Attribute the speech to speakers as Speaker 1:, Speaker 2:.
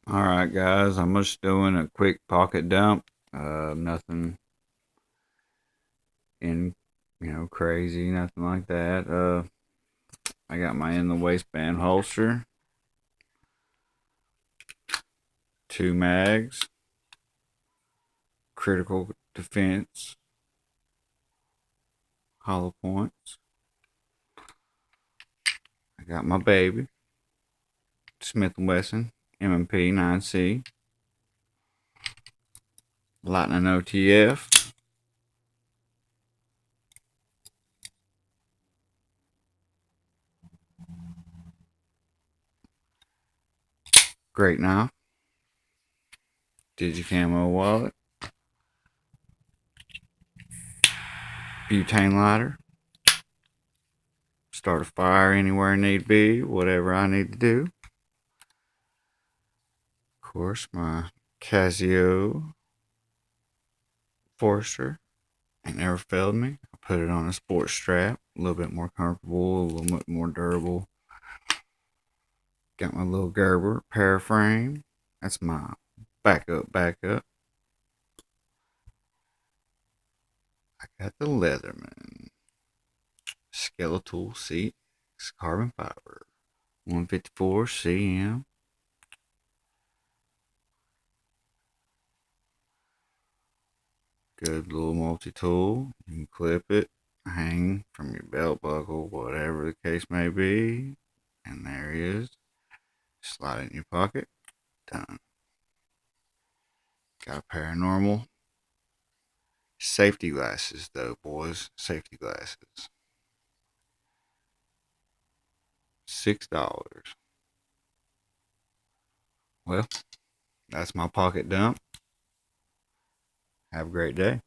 Speaker 1: Alright guys, I'm just doing a quick pocket dump. Nothing in crazy, nothing like that. I got my in the waistband holster, two mags, critical defense, hollow points. I got my baby, Smith & Wesson M&P 9C, Lightning OTF, great knife, Digicamo wallet, butane lighter, start a fire anywhere need be, whatever I need to do. Of course, my Casio Forester. It never failed me. I put it on a sports strap, a little bit more comfortable, a little bit more durable. Got my little Gerber paraframe. That's my backup. I got the Leatherman Skeletal seat, carbon fiber, 154 cm. Good little multi-tool. You can clip it, hang from your belt buckle, whatever the case may be. And there he is. Slide it in your pocket. Done. Got a paranormal. Safety glasses, though, boys. Safety glasses. $6. Well, that's my pocket dump. Have a great day.